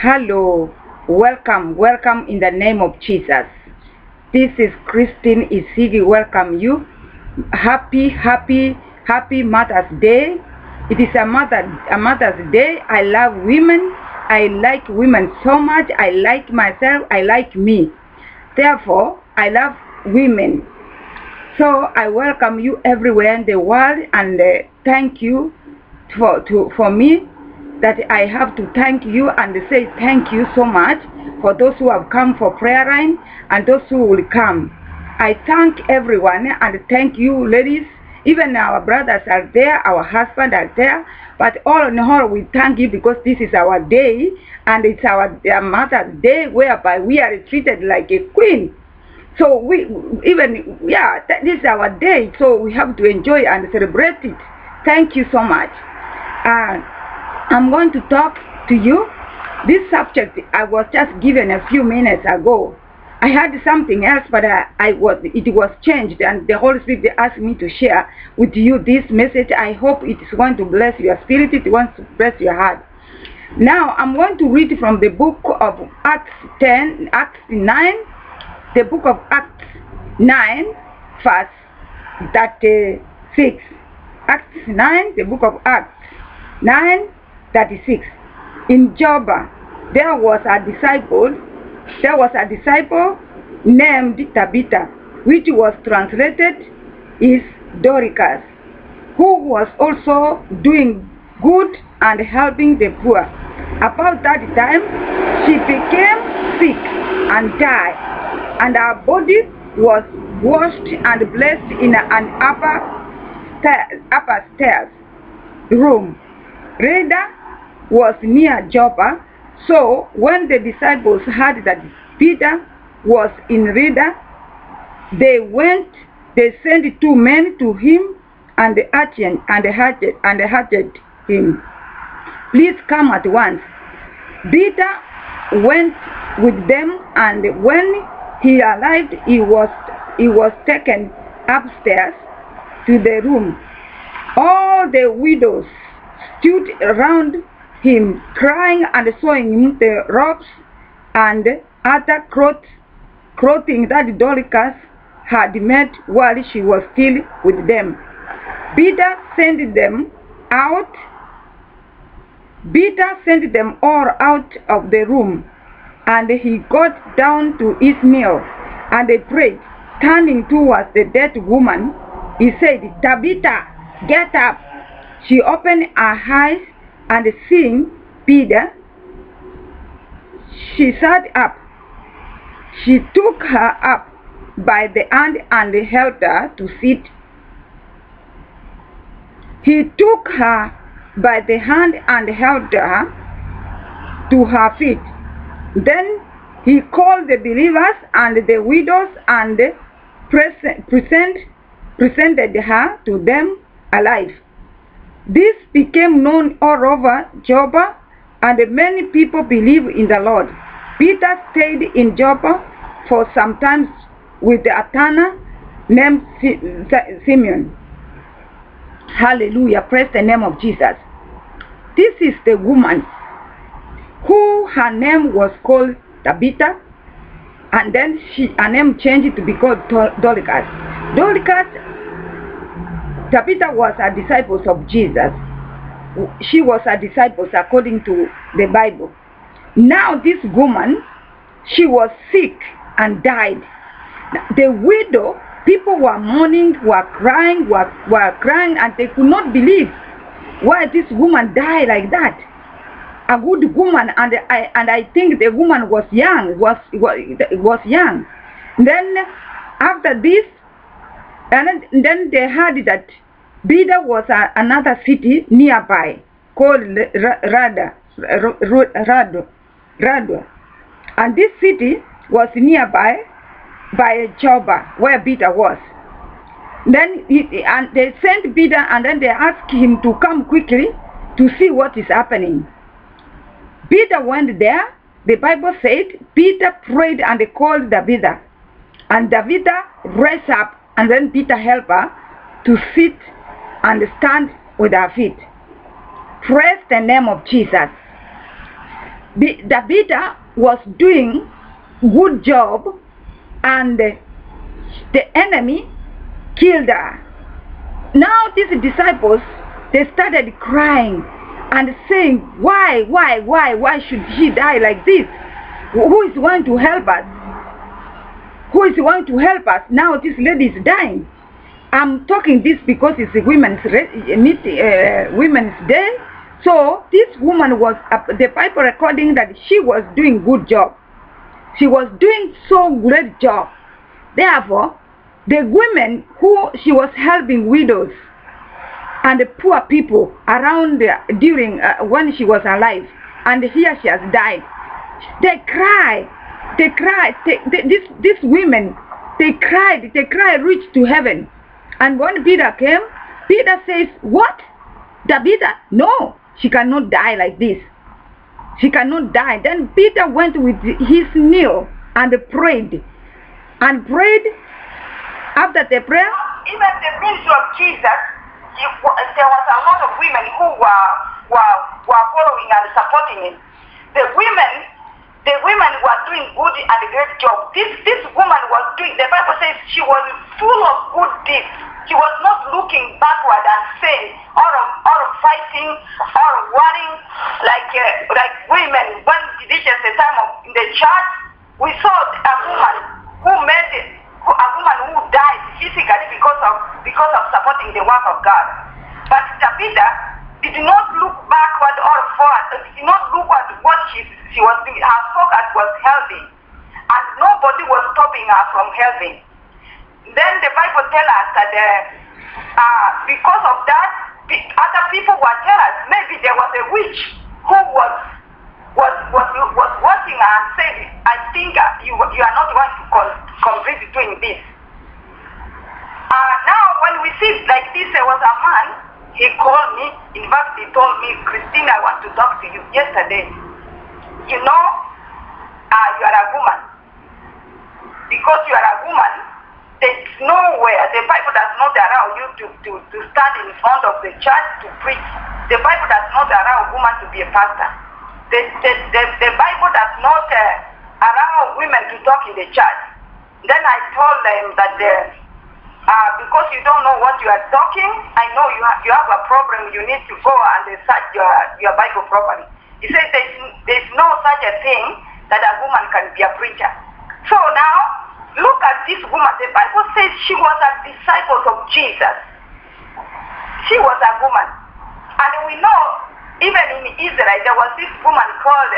Hello, welcome in the name of Jesus. This is Christine Isigi. Welcome you. Happy Mother's Day. It is a Mother's Day. I love women. I like women so much. I like myself. I like me. Therefore, I love women. So I welcome you everywhere in the world, and thank you for me. That I have to thank you and say thank you so much for those who have come for prayer line and those who will come. I thank everyone and thank you ladies. Even our brothers are there, our husbands are there. But all in all, we thank you because this is our day and it's our Mother's Day whereby we are treated like a queen. So this is our day, so we have to enjoy and celebrate it. Thank you so much. I'm going to talk to you. This subject I was just given a few minutes ago. I had something else, but it was changed, and the Holy Spirit asked me to share with you this message. I hope it is going to bless your spirit. It wants to bless your heart. Now I'm going to read from the book of Acts 9, the book of Acts 9, verse 36. Acts 9, the book of Acts 9:36. In Joppa there was a disciple named Tabitha, which was translated is Dorcas, who was also doing good and helping the poor. About that time she became sick and died, and her body was washed and placed in an upper stairs room. Lydda was near Joppa, so when the disciples heard that Peter was in Lydda, they sent 2 men to him and urged him, "Please come at once." Peter went with them, and when he arrived, he was taken upstairs to the room. All the widows stood around him, crying and showing him the robes and other clothing that Dorcas had made while she was still with them. Peter sent them all out of the room, and he got down to his meal, and they prayed. Turning towards the dead woman, he said, "Tabitha, get up." She opened her eyes, and seeing Peter, she sat up. He took her up by the hand and helped her to sit. He took her by the hand and helped her to her feet. Then he called the believers and the widows and presented her to them alive. This became known all over Joppa, and many people believed in the Lord. Peter stayed in Joppa for some time with a tanner named Simeon. Hallelujah, praise the name of Jesus. This is the woman who her name was called Tabitha, and then her name changed to be called Dorcas. Tabitha was a disciple of Jesus. She was a disciple according to the Bible. Now this woman, she was sick and died. The widow, people were mourning, were crying, and they could not believe why this woman died like that. A good woman, and I think the woman was young. Was young. Then after this, and then they heard that Peter was another city nearby called Lydda, and this city was nearby by Joppa, where Peter was. Then they sent Peter, and then they asked him to come quickly to see what is happening. Peter went there. The Bible said Peter prayed and called Tabitha, and Tabitha raised up, and then Peter helped her to sit and stand with her feet. Praise the name of Jesus. Tabitha was doing good job, and the enemy killed her. Now these disciples, they started crying and saying, why should she die like this? Who is going to help us? Who is going to help us? Now this lady is dying. I'm talking this because it's a women's day. So this woman was, the Bible recording that she was doing good job. She was doing so great job. Therefore, the women who she was helping, widows and the poor people around during when she was alive, and here she has died. They cry. These women, they cried, reached to heaven. And when Peter came, Peter says, what? Tabitha? No, she cannot die like this. She cannot die. Then Peter went with his kneel and prayed. And prayed. After the prayer, even the ministry of Jesus, there was a lot of women who were following and supporting him. The women were doing good and a great job. This woman was doing, the Bible says she was full of good deeds. She was not looking backward and saying, or fighting, or worrying like women. When it reaches the time in the church, we saw a woman who died physically because of supporting the work of God. But Tabitha did not look backward or forward, did not look at what she was doing. Her focus was helping, and nobody was stopping her from helping. Then the Bible tells us that because of that, other people were jealous. Maybe there was a witch who was watching her and said, I think you are not going to complete doing this. Now when we see like this, there was a man, he called me. In fact, he told me, Christine, I want to talk to you yesterday. You know, you are a woman. Because you are a woman, there's nowhere, the Bible does not allow you to stand in front of the church to preach. The Bible does not allow a woman to be a pastor. The Bible does not allow women to talk in the church. Then I told them that because you don't know what you are talking, I know you have a problem, you need to go and search your Bible properly. He said there's no such a thing that a woman can be a preacher. So now, look at this woman. The Bible says she was a disciple of Jesus. She was a woman. And we know, even in Israel, there was this woman called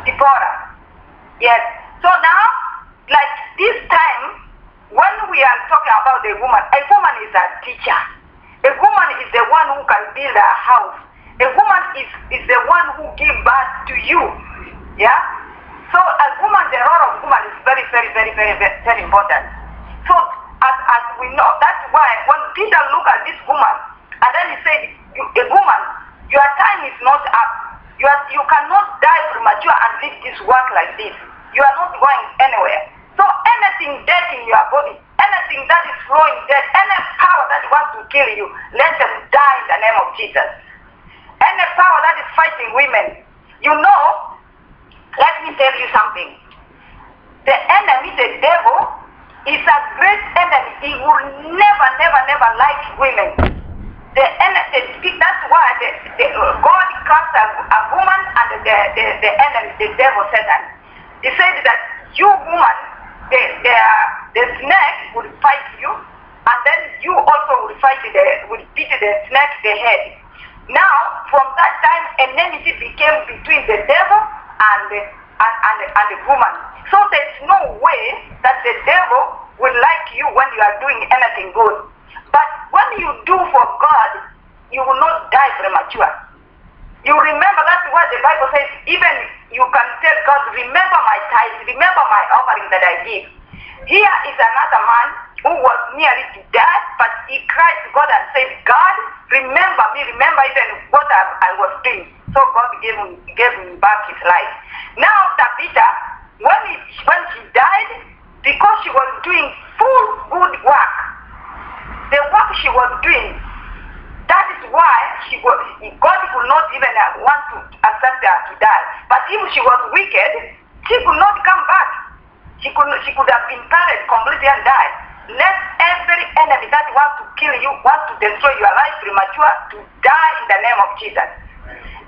Deborah. Yes. So now, like this time, when we are talking about a woman is a teacher. A woman is the one who can build a house. A woman is the one who gives birth to you. Yeah? So a woman, the role of woman is very, very, very, very, very important. So as we know, that's why when Peter looked at this woman, and then he said, a woman, your time is not up. You cannot die premature and leave this work like this. You are not going anywhere. So anything dead in your body, anything that is flowing dead, any power that wants to kill you, let them die in the name of Jesus. Any power that is fighting women, you know, let me tell you something. The enemy, the devil, is a great enemy. He will never, never, never like women. That's why God cast a woman and the enemy, the devil, Satan. He said that you woman, the snake will fight you, and then you also will beat the snake the head. Now, from that time, enmity became between the devil and the woman. So there's no way that the devil will like you when you are doing anything good. But when you do for God, you will not die premature. You remember, that's what the Bible says, even you can tell God, remember my tithes, remember my offering that I give. Here is another man who was nearly to die, but he cried to God and said, God, remember me, remember even what I was doing. So God gave him back his life. Now Tabitha, when she died, because she was doing full good work, the work she was doing, that is is why God could not even want to accept her to die. But if she was wicked, she could not come back. She could have been buried completely and died. Let every enemy that wants to kill you, wants to destroy your life premature, to die in the name of Jesus.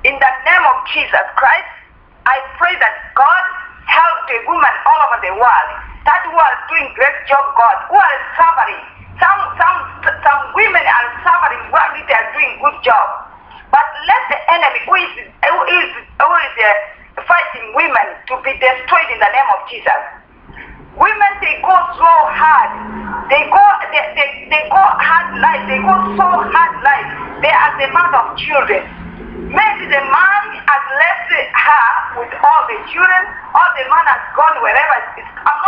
In the name of Jesus Christ, I pray that God help the women all over the world that who are doing great job, God, who are suffering. Some women are suffering while they are doing good job. But let the enemy who is fighting women to be destroyed in the name of Jesus. Women, they go so hard. They go hard life. They go so hard life. They are the mother of children. Maybe the man has left her with all the children, or the man has gone wherever. I'm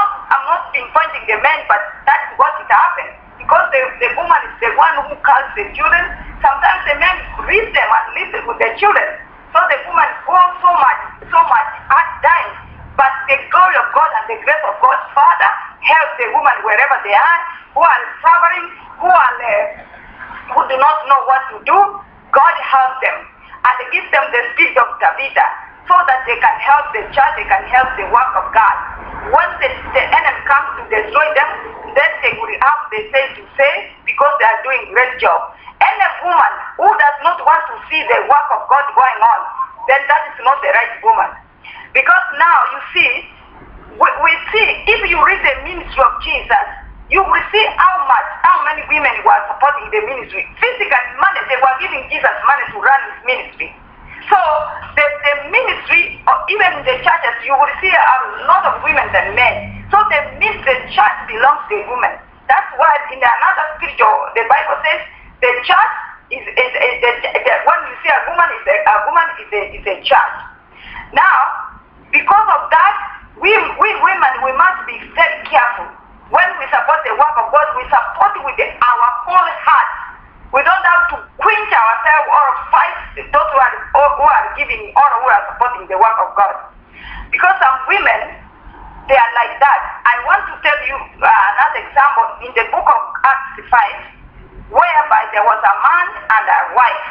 not pinpointing the men, but that's what it happened. Because the woman is the one who calls the children. Sometimes the men raise them and leave them with the children. So the woman goes so much hard dying. But the glory of God and the grace of God, Father, help the woman wherever they are, who are suffering, who do not know what to do. God help them and give them the spirit of Tabitha, so that they can help the church, they can help the work of God. When the enemy comes to destroy them, then they will have the say to say, because they are doing great job. Any woman who does not want to see the work of God going on, then that is not the right woman. Because now you see, we see, if you read the ministry of Jesus, you will see how many women were supporting the ministry. Physical money, they were giving Jesus money to run his ministry. So the ministry, or even in the churches, you will see a lot of women than men. So the church belongs to women. That's why in another scripture, the Bible says the church is when you see a woman is a church. Now, because of that, we women, we must be very careful. When we support the work of God, we support with our whole heart. We don't have to quench ourselves or fight those who are giving or who are supporting the work of God. Because some women, they are like that. I want to tell you another example in the book of Acts 5, whereby there was a man and a wife,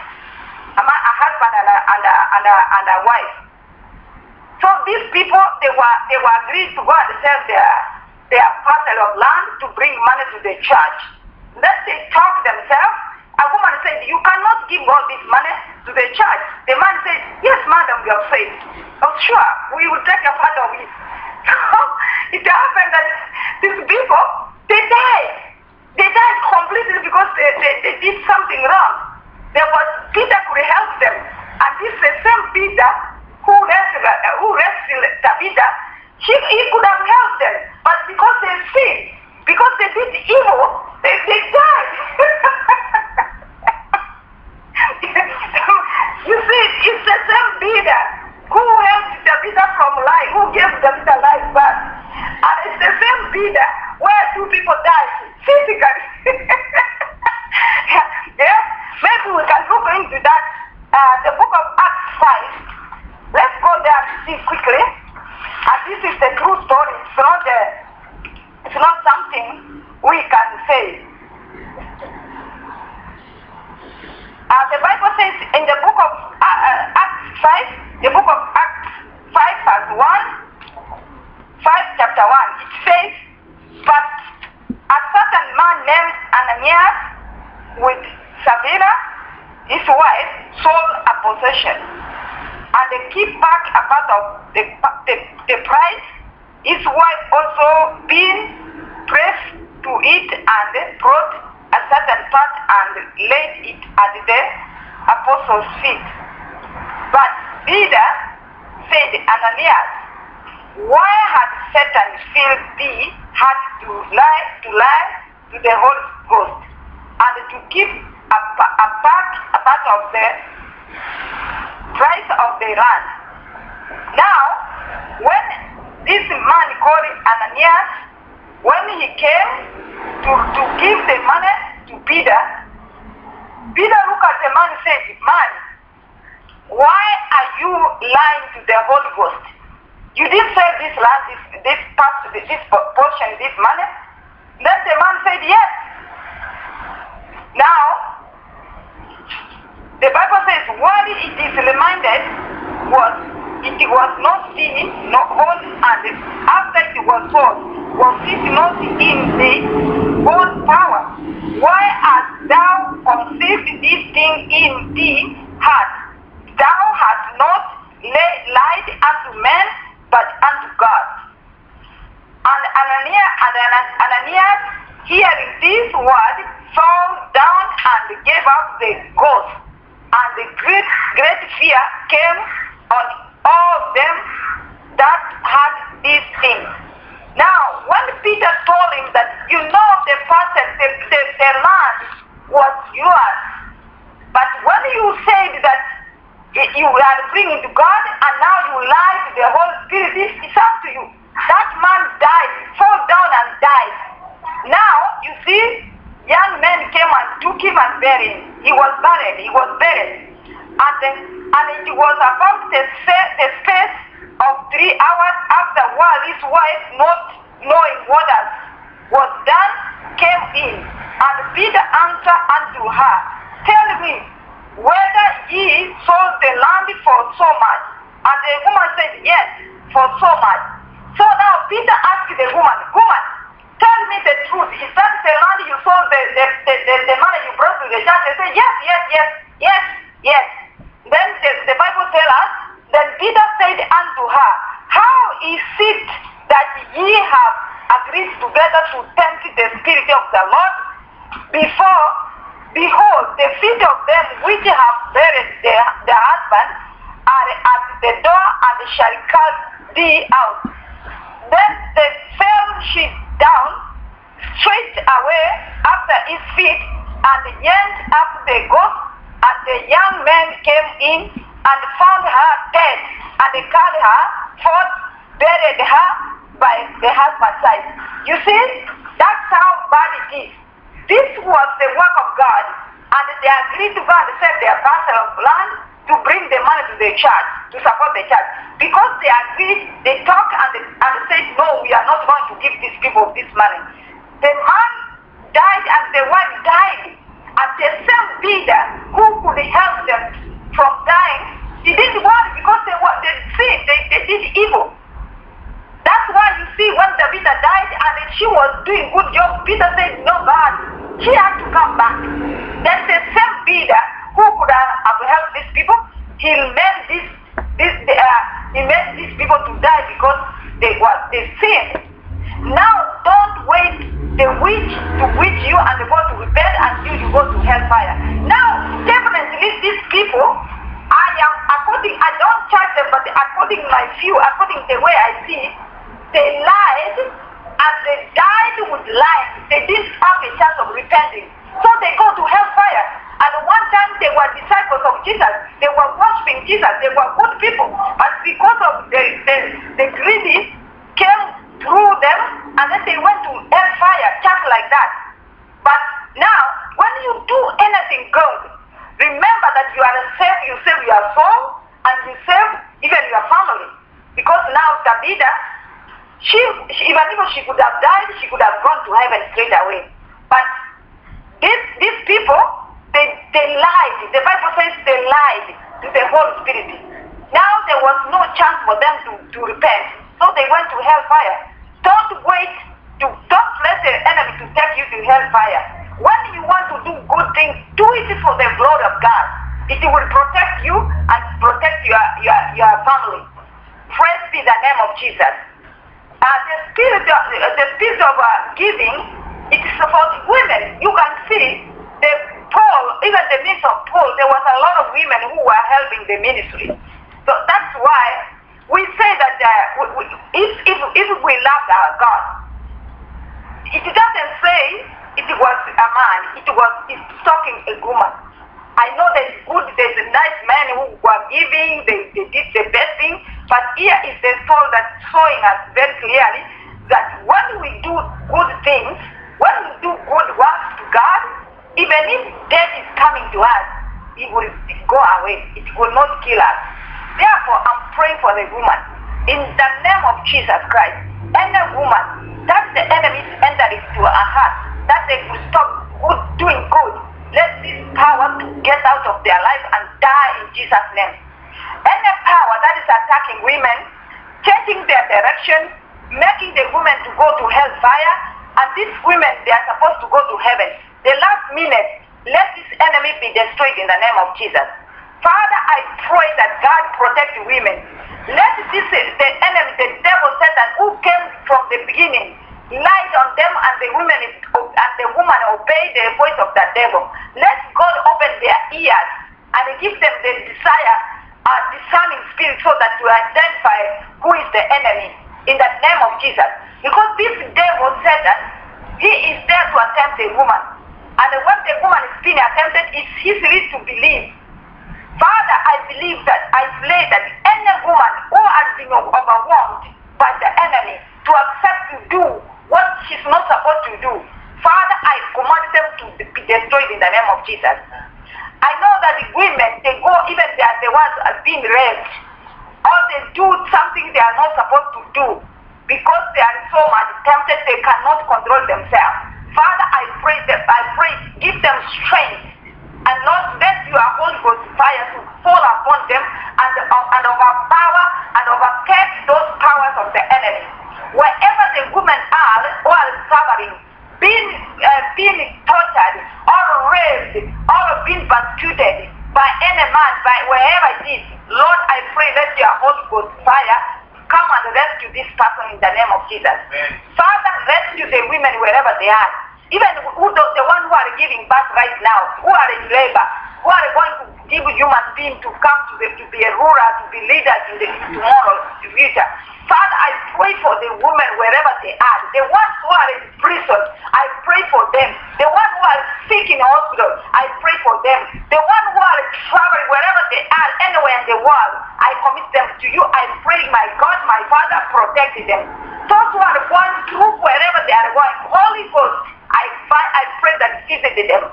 a husband and a wife. So these people, they were agreed to go and sell their parcel of land to bring money to the church. Then they talk themselves. A woman said, you cannot give all this money to the church. The man said, yes, madam, you have said. Oh, sure, we will take a part of it. So it happened that these people, they died. They died completely because they did something wrong. Peter could help them. And this is the same Peter who rescued Tabitha. He could have helped them. But because they sinned, because they did evil, they died. You see, it's the same Peter who helped Tabitha from life, who gave Tabitha life back. And it's the same Peter where two people died physically. Yeah? Maybe we can look into that. The book of Acts 5. Let's go there and see quickly. And this is the true story. It's not something we can say. The Bible says in the book of Acts 5, the book of Acts 5 verse 5 chapter 1, it says, but a certain man named Ananias with Sapphira, his wife, sold a possession, and they keep back a part of the price. His wife also being pressed to it, and brought a certain part and laid it at the apostles' feet. But Peter said, Ananias, why had Satan filled thee heart to lie to the Holy Ghost, and to keep a part of the price of the land? Now, when this man called Ananias, when he came to give the money to Peter, Peter looked at the man and said, man, why are you lying to the Holy Ghost? You didn't sell this land, this portion, this money? Then the man said, yes. Now, the Bible says, what it is reminded was, it was not seen, not whole, and after it was told, was it not in the own power? Why hast thou conceived this thing in thee heart? Thou hast not lied unto men, but unto God. And Ananias, hearing this word, fell down and gave up the ghost. And the great fear came on all them that had these things. Now, when Peter told him that, you know, the person, the land was yours, but when you said that you are bringing to God, and now you lie to the Holy Spirit, it's up to you. That man died, fell down and died. Now, you see, young men came and took him and buried him. He was buried. And it was about the space of 3 hours afterward, his wife, not knowing what was done, came in. And Peter answered unto her, tell me whether ye sold the land for so much. And the woman said, yes, for so much. So now Peter asked the woman, tell me the truth. Is that the land you sold, the money you brought to the church? They said, yes. Then the Bible tells us, then Peter said unto her, how is it that ye have agreed together to tempt the Spirit of the Lord? Behold, the feet of them which have buried their husband are at the door, and shall cast thee out. Then they fell she down straight away after his feet, and yanked up the ghost. And the young man came in and found her dead, and they carried her forth, buried her by the husband's side. You see, that's how bad it is. This was the work of God, and they agreed to go and sell their parcel of land to bring the money to the church, to support the church. Because they agreed, they talked and said, no, we are not going to give these people this money. The man died and the wife died. And the same Peter who could help them from dying, he didn't want it because they did evil. That's why you see when Tabitha died and she was doing good job, Peter said, no, God, she had to come back. Then the same Peter who could have helped these people, he made these people to die because they sinned. Now don't wait the witch to witch you and go to repent until you go to hellfire. Now, definitely these people, I don't judge them, but according to my view, according to the way I see it, they lied and they died with lying. They didn't have a chance of repenting. So they go to hellfire. And one time they were disciples of Jesus. They were worshiping Jesus. They were good people. But because of the greedy came through them, and then they went to hellfire just like that. But now, when you do anything good, remember that you are saved. You save your soul, and you save even your family. Because now Tabitha, even if she could have died, she could have gone to heaven straight away. But these people, they lied. The Bible says they lied to the Holy Spirit. Now there was no chance for them to repent. So they went to hellfire. Don't let the enemy to take you to hellfire. When you want to do good things, do it for the glory of God. It will protect you and protect your family. Praise be the name of Jesus. The spirit of giving, it is for women. You can see Paul, even the midst of Paul, there was a lot of women who were helping the ministry. So that's why we say that if we love our God, it doesn't say it was a man, it's talking a woman. I know there's a nice man who were giving, they did the best thing, but here is the soul that's showing us very clearly that when we do good things, when we do good works to God, even if death is coming to us, it will go away. It will not kill us. Therefore, I'm praying for the woman. In the name of Jesus Christ, any woman that the enemy is entering to her heart, that they will stop doing good, let this power to get out of their life and die in Jesus' name. Any power that is attacking women, changing their direction, making the women to go to hellfire, and these women, they are supposed to go to heaven. The last minute, let this enemy be destroyed in the name of Jesus. Father, I pray that God protect women. Let this, the enemy, the devil, Satan, who came from the beginning, light on them, and the woman obey the voice of the devil. Let God open their ears and give them the desire, discerning spirit, so that to identify who is the enemy in the name of Jesus. Because this devil, Satan, he is there to attempt a woman. And when the woman is being attempted, it's easy to believe. Father, I believe that, I pray that any woman who has been overwhelmed by the enemy to accept to do what she's not supposed to do, Father, I command them to be destroyed in the name of Jesus. I know that the women, they go, even they are the ones that are being raped, or they do something they are not supposed to do, because they are so much tempted, they cannot control themselves. Father, I pray, give them strength, and Lord, let your Holy Ghost fire to fall upon them and overpower and overtake those powers of the enemy. Wherever the women are who are suffering, being tortured or raped or being persecuted by any man, by wherever it is, Lord, I pray, let your Holy Ghost fire come and rescue this person in the name of Jesus. Amen. Father, rescue the women wherever they are. Even the one who are giving birth right now, who are in labor, who are going to give human beings to come to be a ruler, to be leaders in the tomorrow future. Father, I pray for the women wherever they are. The ones who are in prison, I pray for them. The ones who are sick in hospital, I pray for them. The ones who are traveling wherever they are, anywhere in the world, I commit them to you. I pray, my God, my Father, protect them. Those who are going through wherever they are going, Holy Ghost, I pray that visit them.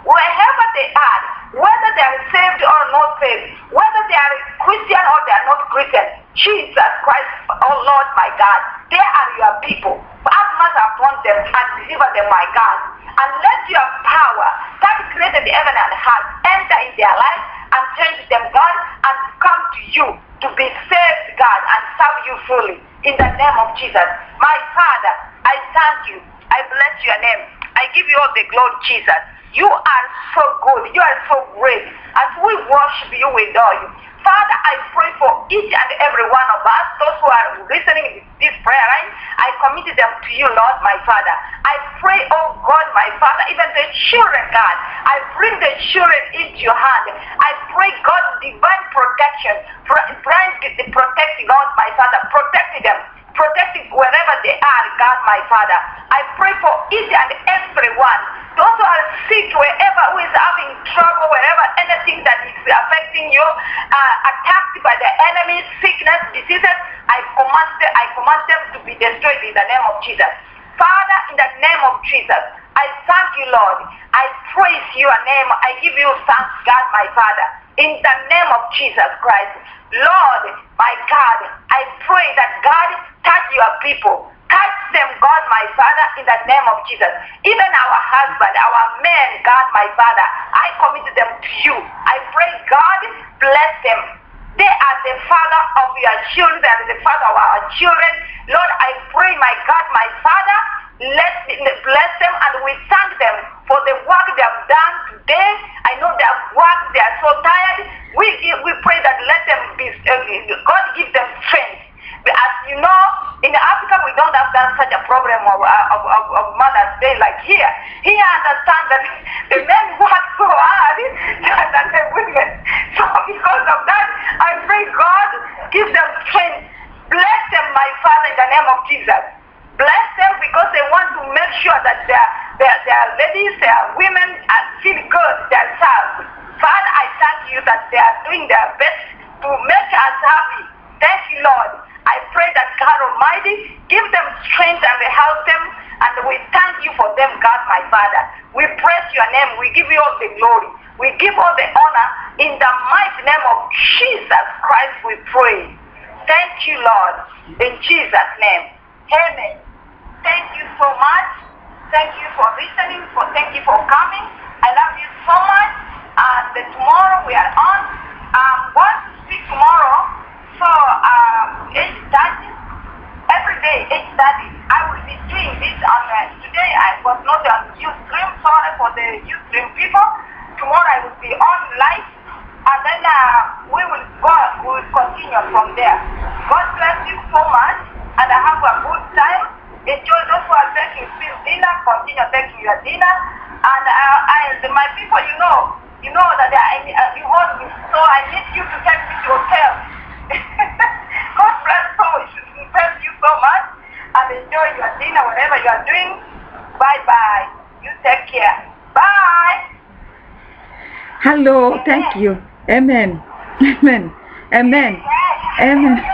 Wherever they are, whether they are saved or not saved, whether they are Christian or they are not Christian, Jesus Christ, oh Lord, my God, they are your people. Have mercy upon them and deliver them, my God. And let your power that created the heaven and earth enter in their life and change them, God, and come to you to be saved, God, and serve you fully. In the name of Jesus. My Father, I thank you. I bless your name. I give you all the glory, Jesus. You are so good. You are so great. As we worship you, we adore you. Father, I pray for each and every one of us, those who are listening to this prayer line, I commit them to you, Lord, my Father. I pray, oh God, my Father, even the children, God, I bring the children into your hand. I pray, God, divine protection, protecting, Lord, my Father, protecting them, protecting wherever they are, God, my Father. I pray for each and every one, those who are sick, wherever, who is having trouble, wherever, anything that is affecting you, attacked by the enemy, sickness, diseases, I command them to be destroyed in the name of Jesus. Father, in the name of Jesus, I thank you, Lord. I praise your name. I give you thanks, God, my Father, in the name of Jesus Christ. Lord, my God, I pray that God touch your people. Touch them, God, my Father, in the name of Jesus. Even our husband, our men, God, my Father, I commit them to you. I pray, God, bless them. They are the father of your children, and the father of our children. Lord, I pray, my God, my Father, bless them, and we thank them for the work they have done today. I know they have worked, they are so tired. We pray that let them be, God give them strength. As you know, in Africa, we don't have such a problem of Mother's Day like here. Here, I understand that the men work so hard than the women. So because of that, I pray God give them strength. Bless them, my Father, in the name of Jesus. Bless them because they want to make sure that their ladies, their women feel good, themselves. Father, I thank you that they are doing their best to make us happy. Thank you, Lord. I pray that God Almighty give them strength and help them, and we thank you for them, God, my Father. We praise your name. We give you all the glory. We give all the honor. In the mighty name of Jesus Christ, we pray. Thank you, Lord. In Jesus' name. Amen. Thank you so much. Thank you for listening. Thank you for coming. I love you so much. And tomorrow we are on. Going to speak tomorrow. So 8:30. Every day 8:30. I will be doing this on today. I was not on Ustream. Sorry for the Ustream people. Tomorrow I will be on live. And then we will continue from there. God bless you so much, and have a good time. Enjoy those who are taking still dinner. Continue taking your dinner. And my people, you know that you hold me, so I need you to take me to hotel. God bless you. Bless you so much, and enjoy your dinner whatever you are doing. Bye bye. You take care. Bye. Hello. Thank you. Amen. Amen. Amen. Amen.